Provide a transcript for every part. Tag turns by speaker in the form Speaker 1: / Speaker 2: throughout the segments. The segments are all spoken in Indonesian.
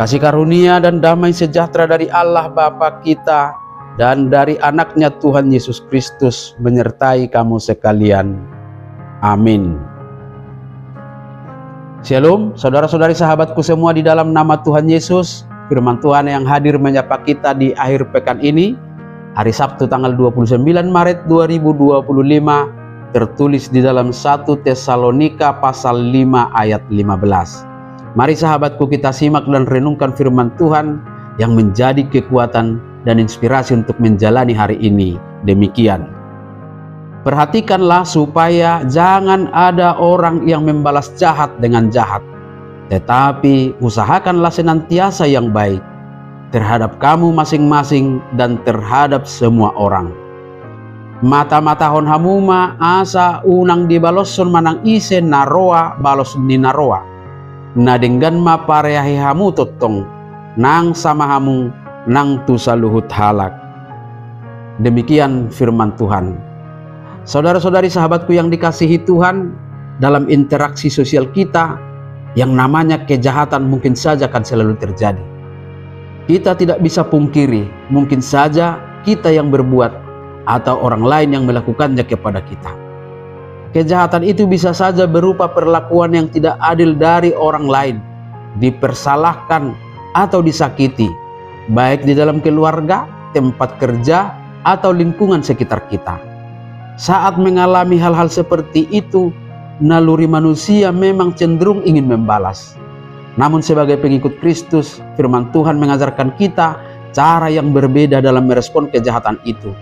Speaker 1: Kasih karunia dan damai sejahtera dari Allah Bapa kita dan dari anaknya Tuhan Yesus Kristus menyertai kamu sekalian. Amin. Shalom, saudara-saudari sahabatku semua di dalam nama Tuhan Yesus. Firman Tuhan yang hadir menyapa kita di akhir pekan ini, hari Sabtu tanggal 29 Maret 2025, tertulis di dalam 1 Tesalonika pasal 5 ayat 15. Mari sahabatku kita simak dan renungkan firman Tuhan yang menjadi kekuatan dan inspirasi untuk menjalani hari ini. Demikian. Perhatikanlah supaya jangan ada orang yang membalas jahat dengan jahat, tetapi usahakanlah senantiasa yang baik terhadap kamu masing-masing dan terhadap semua orang. Mata-mata hon hamuma asa unang dibaloson manang ise naroa balos ni naroa. Nadenggan ma pareahi hamu totong nang sama hamu nang tusaluhut halak. Demikian firman Tuhan. Saudara-saudari sahabatku yang dikasihi Tuhan, dalam interaksi sosial kita yang namanya kejahatan mungkin saja akan selalu terjadi. Kita tidak bisa pungkiri, mungkin saja kita yang berbuat atau orang lain yang melakukannya kepada kita. Kejahatan itu bisa saja berupa perlakuan yang tidak adil dari orang lain, dipersalahkan atau disakiti, baik di dalam keluarga, tempat kerja, atau lingkungan sekitar kita. Saat mengalami hal-hal seperti itu, naluri manusia memang cenderung ingin membalas. Namun sebagai pengikut Kristus, firman Tuhan mengajarkan kita cara yang berbeda dalam merespon kejahatan itu,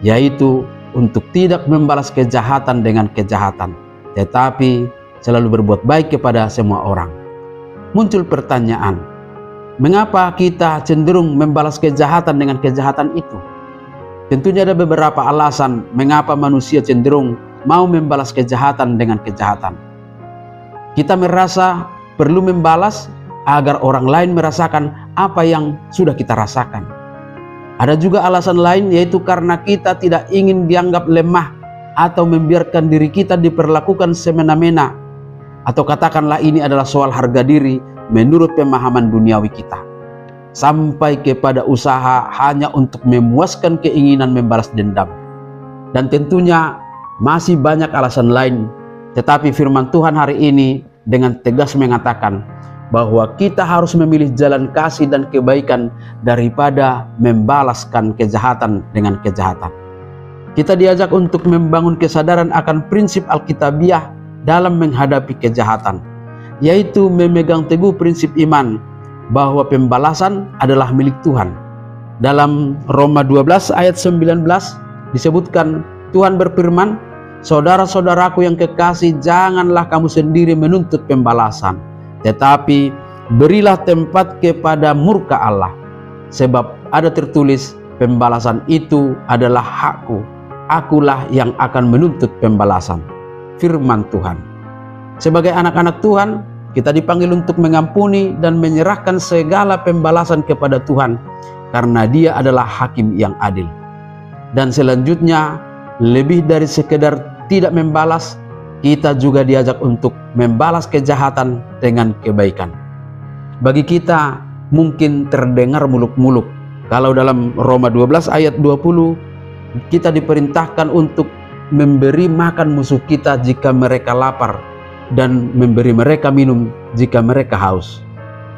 Speaker 1: yaitu untuk tidak membalas kejahatan dengan kejahatan, tetapi selalu berbuat baik kepada semua orang. Muncul pertanyaan, mengapa kita cenderung membalas kejahatan dengan kejahatan itu? Tentunya ada beberapa alasan mengapa manusia cenderung mau membalas kejahatan dengan kejahatan. Kita merasa perlu membalas agar orang lain merasakan apa yang sudah kita rasakan. Ada juga alasan lain, yaitu karena kita tidak ingin dianggap lemah atau membiarkan diri kita diperlakukan semena-mena, atau katakanlah ini adalah soal harga diri menurut pemahaman duniawi kita, sampai kepada usaha hanya untuk memuaskan keinginan membalas dendam. Dan tentunya masih banyak alasan lain, tetapi firman Tuhan hari ini dengan tegas mengatakan bahwa kita harus memilih jalan kasih dan kebaikan daripada membalaskan kejahatan dengan kejahatan. Kita diajak untuk membangun kesadaran akan prinsip Alkitabiah dalam menghadapi kejahatan, yaitu memegang teguh prinsip iman bahwa pembalasan adalah milik Tuhan. Dalam Roma 12 ayat 19 disebutkan, Tuhan berfirman, "Saudara-saudaraku yang kekasih, janganlah kamu sendiri menuntut pembalasan, tetapi berilah tempat kepada murka Allah. Sebab ada tertulis, pembalasan itu adalah hakku, akulah yang akan menuntut pembalasan." Firman Tuhan. Sebagai anak-anak Tuhan, kita dipanggil untuk mengampuni dan menyerahkan segala pembalasan kepada Tuhan, karena Dia adalah hakim yang adil. Dan selanjutnya, lebih dari sekedar tidak membalas, kita juga diajak untuk membalas kejahatan dengan kebaikan. Bagi kita mungkin terdengar muluk-muluk kalau dalam Roma 12 ayat 20 kita diperintahkan untuk memberi makan musuh kita jika mereka lapar dan memberi mereka minum jika mereka haus.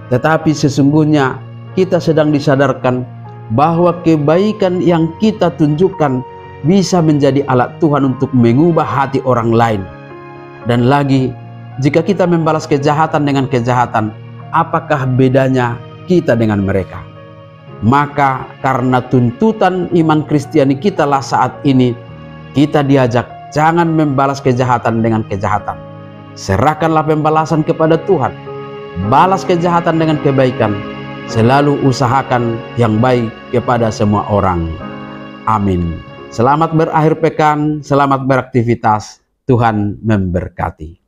Speaker 1: Tetapi sesungguhnya kita sedang disadarkan bahwa kebaikan yang kita tunjukkan bisa menjadi alat Tuhan untuk mengubah hati orang lain. Dan lagi, jika kita membalas kejahatan dengan kejahatan, apakah bedanya kita dengan mereka? Maka karena tuntutan iman Kristiani kita lah saat ini, kita diajak jangan membalas kejahatan dengan kejahatan. Serahkanlah pembalasan kepada Tuhan. Balas kejahatan dengan kebaikan. Selalu usahakan yang baik kepada semua orang. Amin. Selamat berakhir pekan, selamat beraktivitas. Tuhan memberkati.